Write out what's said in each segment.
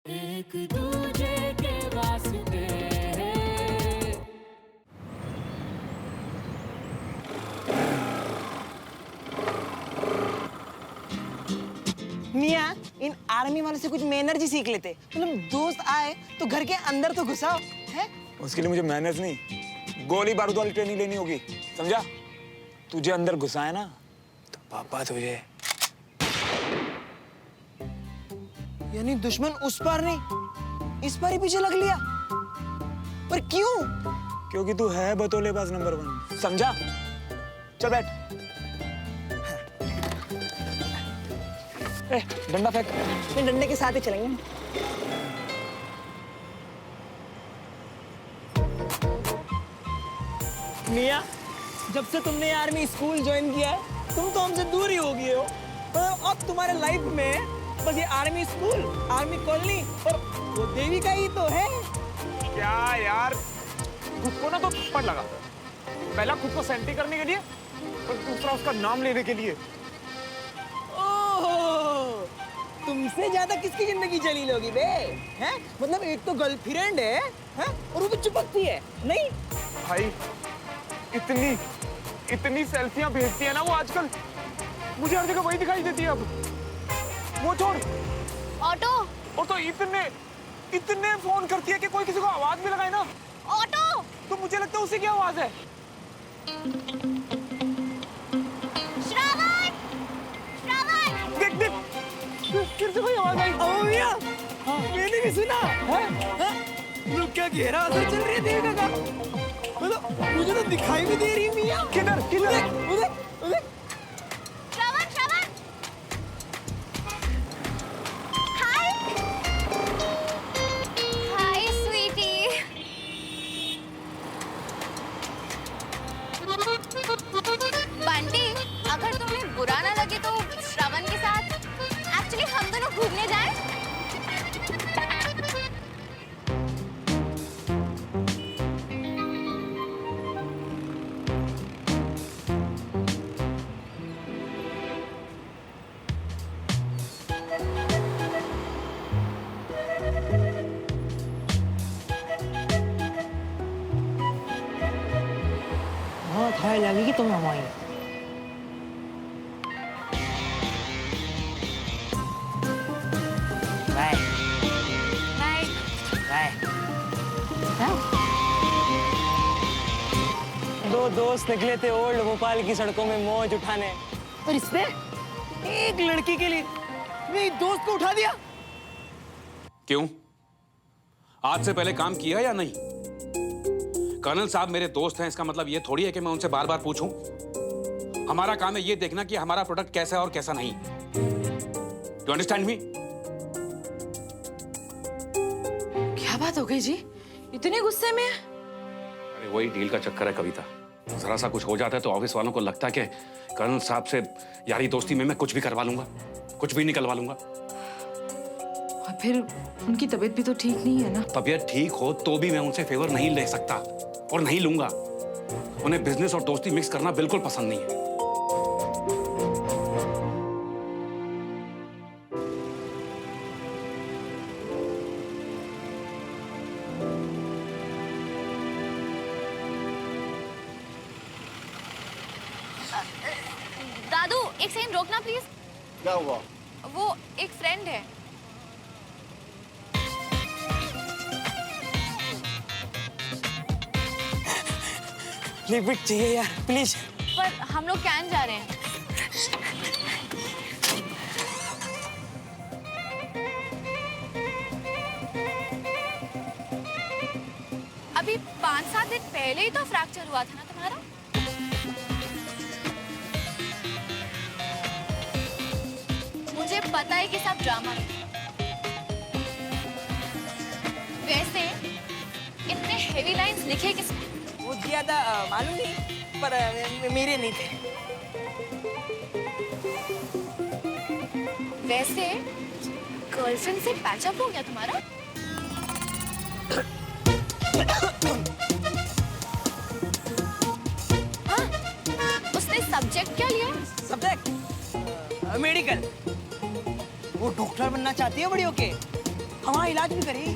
एक दूजे के वास्ते मियाँ, इन आर्मी वालों से कुछ मैनर्स ही सीख लेते। मतलब दोस्त आए तो घर के अंदर तो घुसाओ है। उसके लिए मुझे मैनर्स नहीं, गोली बारूद वाली ट्रेनिंग लेनी होगी, समझा? तुझे अंदर घुसाए ना तो पापा तुझे। यानी दुश्मन उस पार नहीं, इस पार ही पीछे लग लिया। पर क्यों? क्योंकि तू है बतौलेबाज नंबर 1, समझा? चल बैठ। डंडा फेंक। नहीं, डंडे के साथ ही चलेंगे। मियाँ, जब से तुमने आर्मी स्कूल ज्वाइन किया है, तुम तो हमसे दूर ही हो गए हो। अब तुम्हारे लाइफ में बस ये आर्मी स्कूल, आर्मी कॉलोनी और वो देवी का ही तो है। क्या यार, खुद को ना तो थप्पड़ लगा। पहला खुद को सेंटी करने के लिए और दूसरा उसका नाम लेने के लिए। ओह, तुमसे ज्यादा किसकी जिंदगी जलील होगी बे? हैं? मतलब एक तो गर्लफ्रेंड है, हैं? और वो भी चिपकती है, नहीं? भाई, इतनी सेल्फियां भेजती है ना वो आजकल, मुझे हर जगह वही दिखाई देती है अब। वो छोड़, ऑटो और तो इतने फोन करती है कि कोई किसी को आवाज भी लगाए ना ऑटो तो मुझे लगता है उसी की आवाज है। श्रावण श्रावण देख फिर से कोई आवाज आई। ओ मियां, मैंने भी सुना। लोग क्या गहरा असर चल रही है देवी का। मतलब मुझे तो दिखाई भी दे रही है मियां। किधर उधर। श्रावण श्रावण हाय हाय स्वीटी बंटी, अगर तुम्हें बुरा ना लगे तो श्रावण के साथ एक्चुअली हम दोनों घूमने जाएं? बहुत हाय लगेगी तुम्हें हमारी। Bye bye bye. दो दोस्त निकले थे ओल्ड भोपाल की सड़कों में मौज उठाने, और इसने एक लड़की के लिए मेरे दोस्त को उठा दिया। क्यों? आज से पहले काम किया या नहीं? कर्नल साहब मेरे दोस्त हैं, इसका मतलब ये थोड़ी है कि मैं उनसे बार बार पूछूं। हमारा काम है ये देखना कि हमारा प्रोडक्ट कैसा है और कैसा नहीं। You understand me? क्या बात हो गई जी? इतने गुस्से में? अरे वही डील का चक्कर है कविता। जरा सा कुछ हो जाता है तो ऑफिस वालों को लगता है कि कर्नल साहब से यारी दोस्ती में मैं कुछ भी करवा लूंगा, कुछ भी निकलवा लूंगा। और फिर उनकी तबीयत भी तो ठीक नहीं है ना। तबीयत ठीक हो तो भी मैं उनसे फेवर नहीं ले सकता और नहीं लूंगा। उन्हें बिजनेस और दोस्ती मिक्स करना बिल्कुल पसंद नहीं है। दादू, एक सेकंड रोकना प्लीज। क्या हुआ? वो एक फ्रेंड है। लिपिट चाहिए यार, प्लीज। पर हम लोग कैन जा रहे हैं। अभी 5-7 दिन पहले ही तो फ्रैक्चर हुआ था ना तुम्हारा? मुझे पता है कि सब ड्रामा है। वैसे इतने हेवी लाइंस लिखे किसने? वो दिया था, मालूम नहीं, पर मेरे नहीं थे। वैसे गर्लफ्रेंड से पैचअप हो गया तुम्हारा? हाँ, उसने सब्जेक्ट क्या लिया? Subject medical. वो डॉक्टर बनना चाहती है बड़ी होके। हमारा इलाज भी करेगी।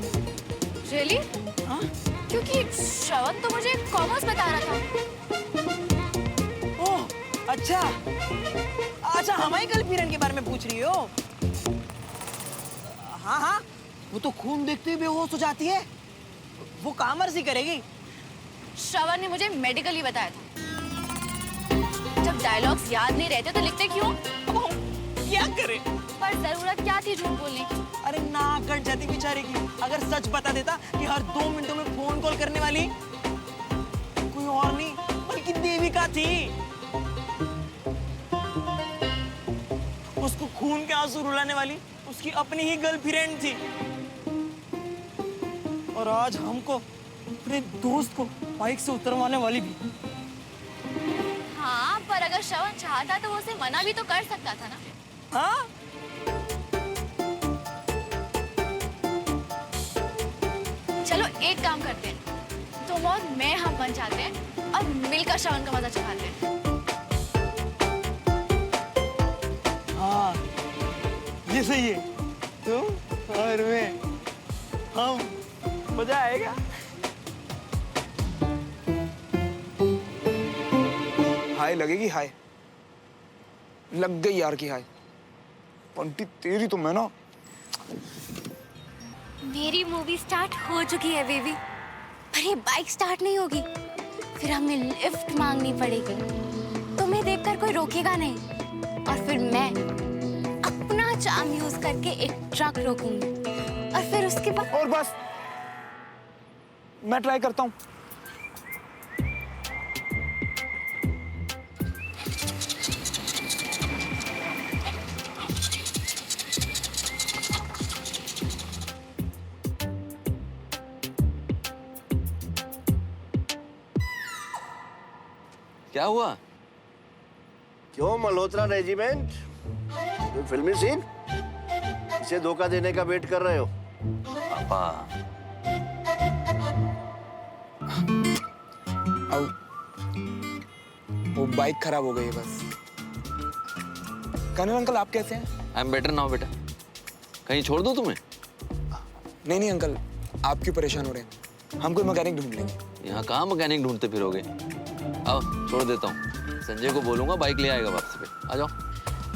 रियली? हाँ? क्योंकि श्रवण तो मुझे कॉमर्स बता रहा था। ओह, अच्छा अच्छा, हमारे गर्ल पीरियड के बारे में पूछ रही हो? हाँ हाँ, वो तो खून देखते ही बेहोश हो जाती है, वो कॉमर्स ही करेगी। श्रवण ने मुझे मेडिकल ही बताया था। जब डायलॉग्स याद नहीं रहते तो लिखते क्यों? अब हम क्या करें? पर जरूरत क्या थी झूठ बोलने की? अरे नाक कट जाती बेचारे की अगर सच बता देता कि हर 2 मिनटों में फोन कॉल करने वाली कोई और नहीं बल्कि देविका थी। उसको खून के आंसू रुलाने वाली उसकी अपनी ही गर्लफ्रेंड थी, और आज हमको अपने दोस्त को बाइक से उतरवाने वाली भी। हाँ, पर अगर श्रवण चाहता तो वो उसे मना भी तो कर सकता था ना। हाँ? चलो एक काम करते हैं, तुम और मैं हम बन जाते हैं और मिलकर श्रवण का मजा चुकाते हैं। हाँ, ये सही है। तुम और मैं, हम, मजा आएगा। हाय लगेगी, हाय लग गई यार की हाय। पंटी तेरी तो मैं ना। मेरी मूवी स्टार्ट हो चुकी है बेबी, पर ये बाइक स्टार्ट नहीं होगी। फिर हमें लिफ्ट मांगनी पड़ेगी, तुम्हें देखकर कोई रोकेगा नहीं, और फिर मैं अपना चार्म यूज करके एक ट्रक रोकूंगी, और फिर उसके बाद और बस मैं ट्राई करता हूँ। क्या हुआ? क्यों मल्होत्रा रेजिमेंट? कोई फिल्मी सीन? इसे धोखा देने का वेट कर रहे हो? पापा, अब वो बाइक खराब हो गई है बस। कर्नल अंकल आप कैसे हैं? आई एम बेटर नाउ बेटा। कहीं छोड़ दूं तुम्हें? नहीं नहीं अंकल, आप क्यों परेशान हो रहे हैं? हम कोई मैकेनिक ढूंढ लेंगे। यहाँ कहाँ मैकेनिक ढूंढते फिरोगे? आओ छोड़ देता हूँ, संजय को बोलूंगा बाइक ले आएगा वापस पे। आ जाओ।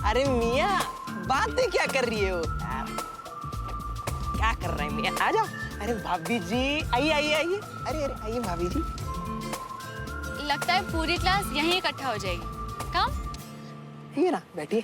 अरे मियाँ, बातें क्या कर रही हो? क्या कर रहे हैं मियाँ? आ जाओ। अरे भाभी जी, आइए आइए आइए। अरे अरे आइए भाभी जी। लगता है पूरी क्लास यहीं इकट्ठा हो जाएगी। कम? ये ना, बैठिए।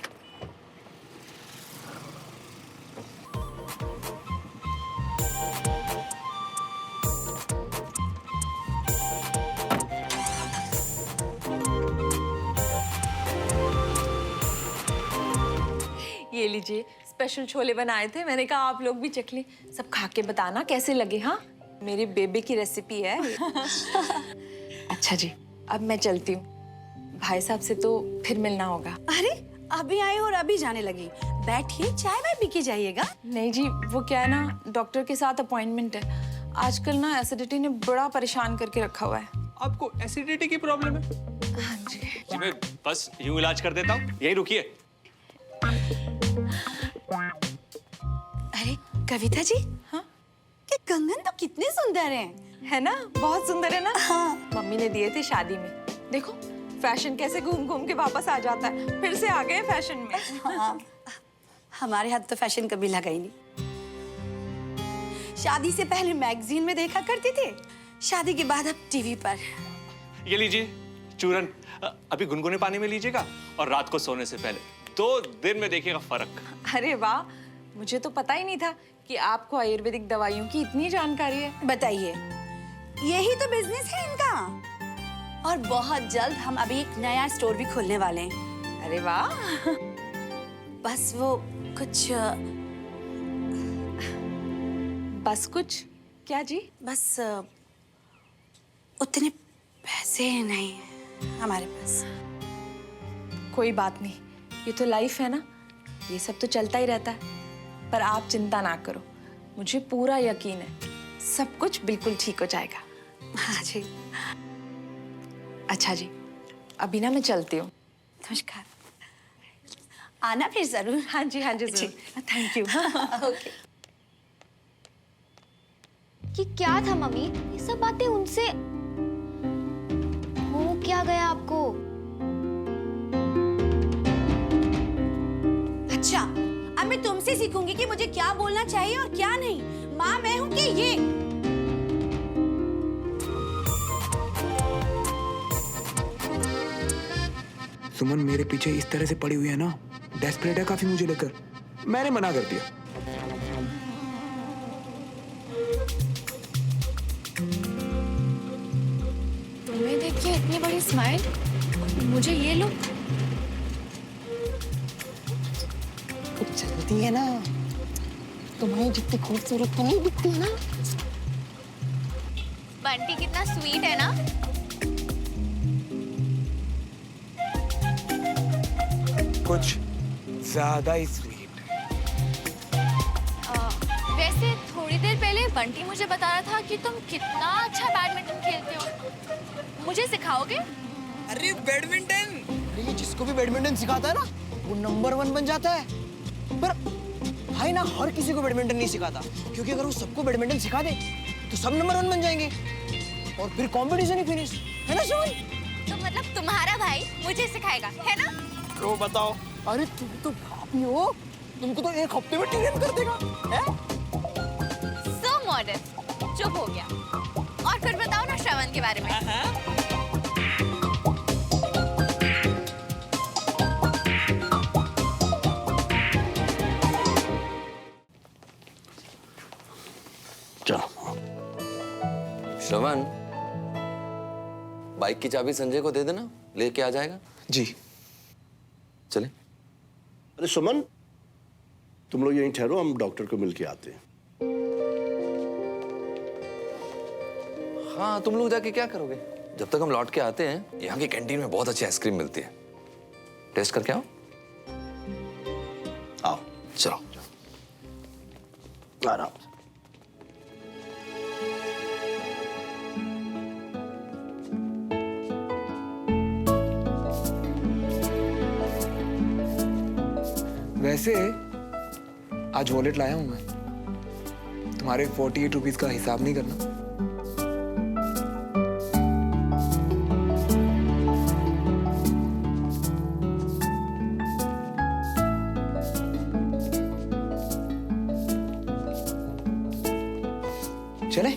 ये लीजिए, स्पेशल छोले बनाए थे, मैंने कहा आप लोग भी चख लें। सब खा के बताना कैसे लगे। हाँ, मेरे बेबे की रेसिपी है। अच्छा जी, अब मैं चलती हूँ, भाई साहब से तो फिर मिलना होगा। अरे अभी आए और अभी जाने लगी, बैठिए चाय वाय पी के जाइएगा। नहीं जी, वो क्या है ना, डॉक्टर के साथ अपॉइंटमेंट है। आजकल ना एसिडिटी ने बड़ा परेशान करके रखा हुआ है। आपको एसिडिटी की प्रॉब्लम है? हाँ जी। जी मैं बस यूं इलाज कर देता हूँ, यही रुकिए। अरे कविता जी, हाँ? ये कंगन तो कितने सुंदर हैं। है ना, बहुत सुंदर है ना। हाँ। मम्मी ने दिए थे शादी में। देखो फैशन कैसे घूम घूम के वापस आ जाता है, फिर से आ गए फैशन में। हाँ, हमारे हाथ तो फैशन कभी लगा ही नहीं। शादी से पहले मैगजीन में देखा करते थे, शादी के बाद अब टीवी पर। ये लीजिए चूरन, अभी गुनगुने पानी में लीजिएगा और रात को सोने से पहले 2 दिन में देखिएगा फर्क। अरे वाह, मुझे तो पता ही नहीं था कि आपको आयुर्वेदिक दवाइयों की इतनी जानकारी है। बताइए, यही तो बिजनेस है इनका। और बहुत जल्द हम अभी एक नया स्टोर भी खोलने वाले हैं। अरे वाह। बस वो कुछ बस कुछ क्या जी? बस उतने पैसे नहीं हैं हमारे पास। कोई बात नहीं, ये तो लाइफ है ना, ये सब तो चलता ही रहता है। पर आप चिंता ना करो, मुझे पूरा यकीन है सब कुछ बिल्कुल ठीक हो जाएगा। हाँ जी। अच्छा जी, अभी ना मैं चलती हूँ। नमस्कार, आना फिर जरूर। हाँ जी जरूर। Thank you. ओके। ये क्या था मम्मी? ये सब बातें उनसे हो क्या गया आपको? अच्छा, अब मैं तुमसे सीखूंगी कि मुझे क्या बोलना चाहिए और क्या नहीं। माँ मैं हूँ कि ये? सुमन मेरे पीछे इस तरह से पड़ी हुई है ना, डेस्परेट है काफी मुझे लेकर। मैंने मना कर दिया। तुम्हें देख के इतनी बड़ी स्माइल, मुझे ये लुक। चलती है ना, तुम्हारी जितनी खूबसूरत तो नहीं दिखती है ना। बंटी कितना स्वीट है ना। कुछ ज्यादा ही स्वीट। वैसे थोड़ी देर पहले बंटी मुझे बता रहा था कि तुम कितना अच्छा बैडमिंटन खेलते हो। मुझे सिखाओगे? अरे बैडमिंटन, अरे ये जिसको भी बैडमिंटन सिखाता है ना, वो नंबर 1 बन जाता है। पर भाई ना हर किसी को बैडमिंटन नहीं सिखाता, क्योंकि अगर वो सबको बैडमिंटन सिखा दे तो सब नंबर 1 बन जाएंगे और फिर कंपटीशन ही फिनिश, है ना सुमन? तो मतलब तुम्हारा भाई मुझे सिखाएगा, है ना? तो बताओ। अरे तुम तो भाभी हो, तुमको तो एक हफ्ते में ट्रेन कर देगा, है? So modern, चुप हो गया। और फिर बताओ ना श्रवण के बारे में। श्रवण, बाइक की चाबी संजय को दे देना, लेके आ जाएगा। जी चले। अरे सुमन, तुम लोग यहीं ठहरो, हम डॉक्टर को मिलके आते हैं। हाँ, तुम लोग जाके क्या करोगे? जब तक हम लौट के आते हैं, यहाँ की कैंटीन में बहुत अच्छी आइसक्रीम मिलती है, टेस्ट करके आओ। आओ चलो आराम से। वैसे आज वॉलेट लाया हूं मैं, तुम्हारे 48 रुपीज का हिसाब नहीं करना। चले?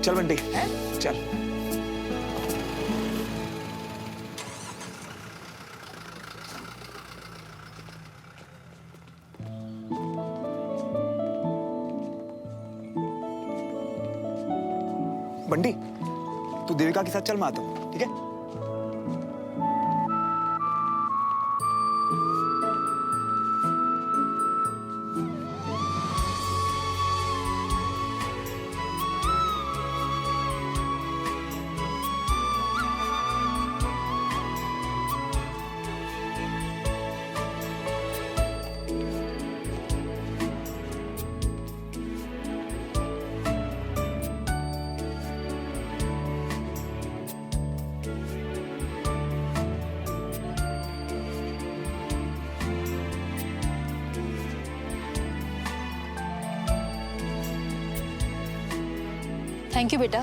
चल बंटी, चल। बंटी, तू देविका के साथ चल, मैं आता हूं, ठीक है? थैंक यू बेटा।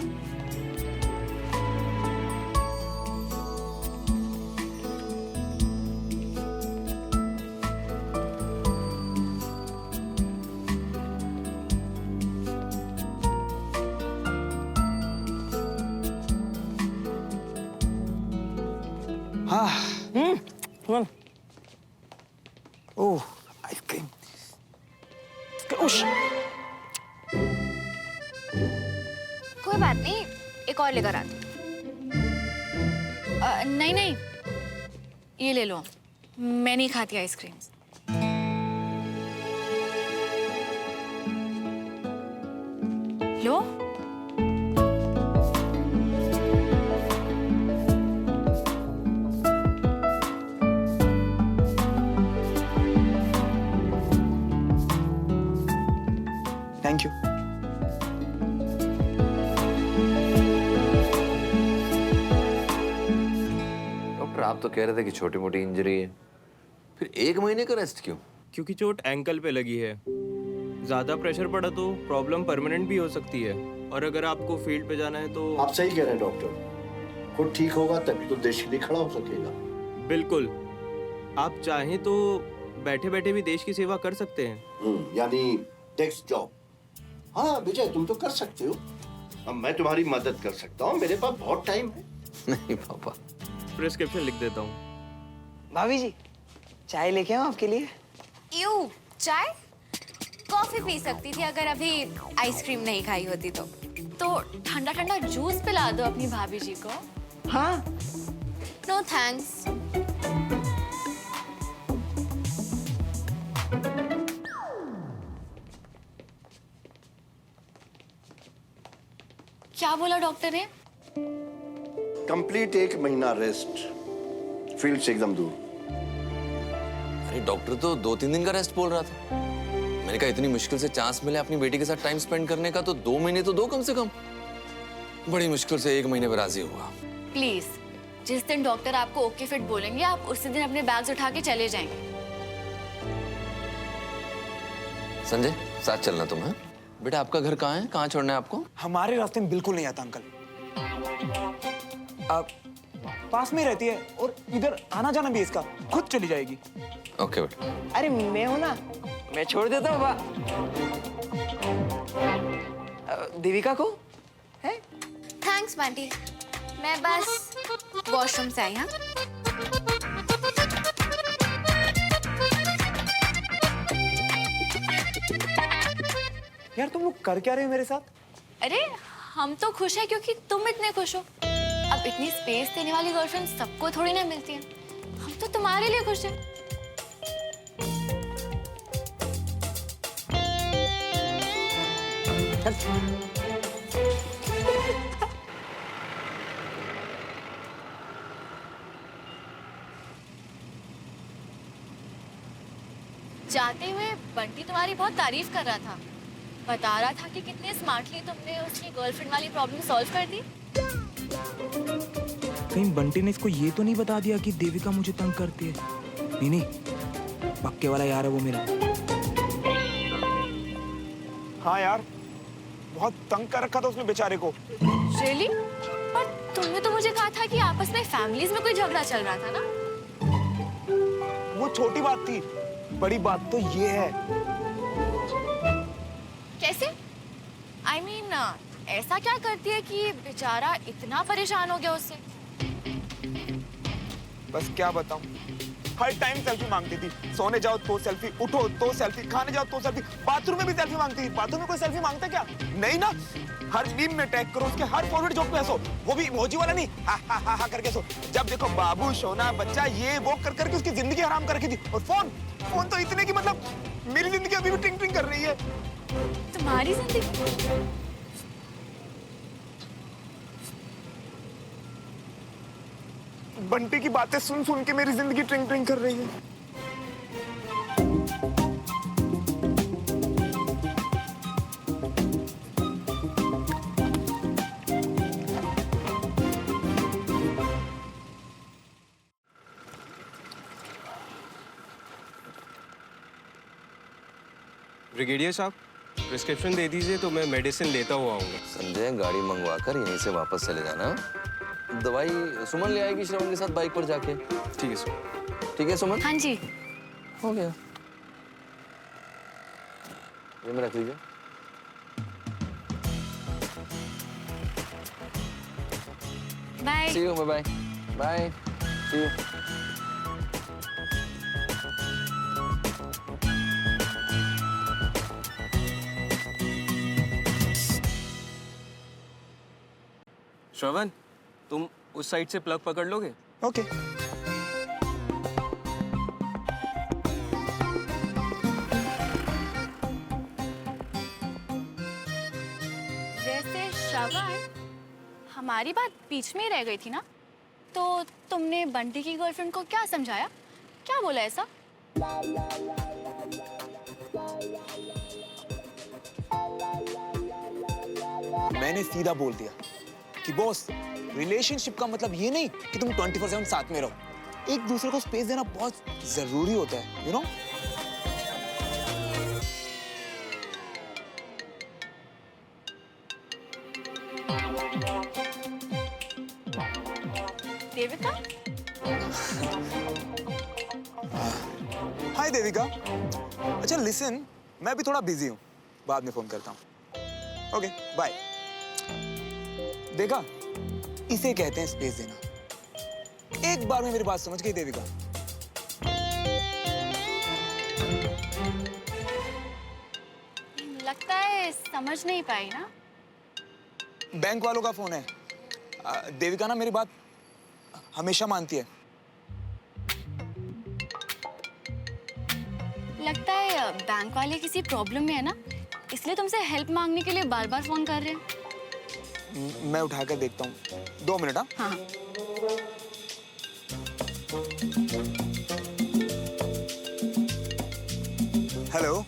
हाँ। सुमन। ओह, आइसक्रीम। कोई बात नहीं, एक और लेकर आती हूँ। नहीं नहीं, ये ले लो, मैं नहीं खाती ice cream. Low. Thank you. Doctor, आप तो कह रहे थे कि छोटी मोटी इंजरी है, फिर 1 महीने का रेस्ट क्यों? क्योंकि चोट एंकल पे लगी है, ज़्यादा प्रेशर पड़ा तो प्रॉब्लम परमानेंट भी हो सकती है, और अगर आपको फील्ड पे जाना है तो। आप सही कह रहे हैं डॉक्टर, खुद ठीक होगा तभी तो देश के लिए खड़ा हो सकेगा। बिल्कुल, आप चाहें तो बैठे बैठे भी देश की सेवा कर सकते हैं। यानी डेस्क जॉब। हाँ विजय, तुम तो कर सकते हो। अब मैं तुम्हारी मदद कर सकता हूँ, मेरे पास बहुत टाइम है। नहीं पापा। प्रिस्क्रिप्शन लिख देता हूँ। भाभी जी, चाय लेके आऊं आपके लिए? यू चाय? कॉफी पी सकती थी अगर अभी आइसक्रीम नहीं खाई होती तो ठंडा ठंडा जूस पिला दो अपनी भाभी जी को। हाँ। No thanks. क्या बोला डॉक्टर ने? कंप्लीट 1 महीना रेस्ट, फील्ड से एकदम दूर। अरे डॉक्टर तो 2-3 दिन का रेस्ट बोल रहा था। मैंने कहा इतनी मुश्किल से चांस मिले अपनी बेटी के साथ टाइम स्पेंड करने का, तो 2 महीने तो दो कम से कम। बड़ी मुश्किल से 1 महीने पर राजी हुआ। प्लीज, जिस दिन डॉक्टर आपको ओके फिट बोलेंगे आप उसी दिन अपने बैग्स उठा के चले जाएंगे। संजय, साथ चलना तुम। है बेटा, आपका घर कहाँ है? कहाँ छोड़ना है आपको? हमारे रास्ते में बिल्कुल नहीं आता अंकल। आप पास में रहती है और इधर आना जाना भी इसका, खुद चली जाएगी। ओके बेटा। अरे मैं हूं ना, मैं छोड़ देता हूँ। देविका को है? थैंक्स बंटी, मैं बस वॉशरूम से आई। हाँ, यार तुम लोग कर क्या रहे हो मेरे साथ? अरे हम तो खुश हैं क्योंकि तुम इतने खुश हो। अब इतनी स्पेस देने वाली गर्लफ्रेंड सबको थोड़ी ना मिलती है। हम तो तुम्हारे लिए खुश हैं। जाते हुए बंटी तुम्हारी बहुत तारीफ कर रहा था, बता रहा था कि कितने स्मार्टली तुमने उसकी गर्लफ्रेंड वाली प्रॉब्लम सॉल्व कर दी। कहीं बंटी ने इसको ये तो नहीं बता दिया कि देविका मुझे तंग करती है? नहीं नहीं, पक्के वाला यार है वो मेरा। हाँ यार, बहुत तंग कर रखा था उसने बेचारे को। रियली? पर तुमने तो मुझे कहा था कि आपस में फैमिलीज में कोई झगड़ा चल रहा था ना? वो छोटी बात थी, बड़ी बात तो ये है। कैसे? I mean, ऐसा क्या करती है कि बेचारा इतना परेशान हो गया उससे? बस क्या बताऊं, हर टाइम सेल्फी मांगती थी। सोने जाओ तो सेल्फी, उठो तो सेल्फी, खाने जाओ तो सेल्फी, बाथरूम में भी सेल्फी मांगती थी। बाथरूम में कोई सेल्फी मांगता क्या? नहीं ना। हर मीम में टैग करो, उसके हर फॉरवर्ड जोक पे हंसो, वो भी इमोजी वाला नहीं, हा हा हा हा करके हंसो। जब देखो बाबू, सोना, बच्चा, ये वो कर करके उसकी जिंदगी हराम कर रखी थी। और फोन तो इतने की मतलब मेरी जिंदगी अभी भी टिंग टिंग कर रही है। तुम्हारी जिंदगी? बंटी की बातें सुन सुन के मेरी जिंदगी ट्रिंग ट्रिंग कर रही है। ब्रिगेडियर साहब, प्रिस्क्रिप्शन दे दीजिए तो मैं मेडिसिन लेता हुआ आऊंगा। संजय, गाड़ी मंगवा कर यहीं से वापस चले जाना। दवाई सुमन ले आएगी श्रवण के साथ बाइक पर जाके। ठीक है सर। ठीक है सुमन? हाँ जी। हो गया, ये में रख लीजिए। Bye. See you, bye bye, see you. Shravan, तुम उस साइड से प्लग पकड़ लोगे? ओके। वैसे श्रवण, हमारी बात बीच में ही रह गई थी ना? तो तुमने बंटी की गर्लफ्रेंड को क्या समझाया? क्या बोला ऐसा? मैंने सीधा बोल दिया कि बॉस, रिलेशनशिप का मतलब ये नहीं कि तुम 24/7 साथ में रहो। एक दूसरे को स्पेस देना बहुत जरूरी होता है, यू नो? देविका? हाय देविका। अच्छा लिसन, मैं भी थोड़ा बिजी हूँ, बाद में फोन करता हूँ। Okay bye. देखा, इसे कहते हैं स्पेस देना। एक बार में मेरी बात समझ गई देविका? लगता है समझ नहीं पाई ना। बैंक वालों का फोन है। देविका ना मेरी बात हमेशा मानती है। लगता है बैंक वाले किसी प्रॉब्लम में है ना, इसलिए तुमसे हेल्प मांगने के लिए बार बार फोन कर रहे हैं। मैं उठाकर देखता हूँ, 2 मिनट। हाँ हाँ। हेलो।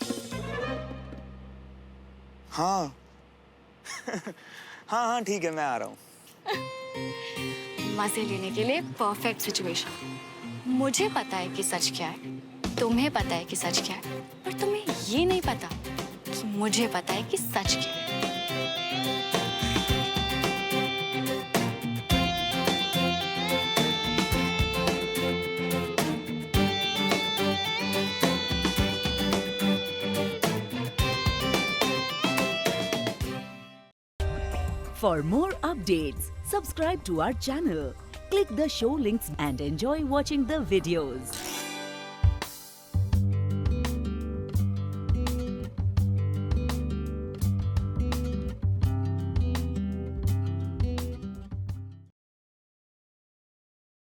हाँ हाँ हाँ ठीक है, मैं आ रहा हूँ। मजे लेने के लिए परफेक्ट सिचुएशन। मुझे पता है कि सच क्या है, तुम्हें पता है कि सच क्या है, पर तुम्हें ये नहीं पता कि मुझे पता है कि सच क्या है। For more updates, subscribe to our channel, click the show links and enjoy watching the videos.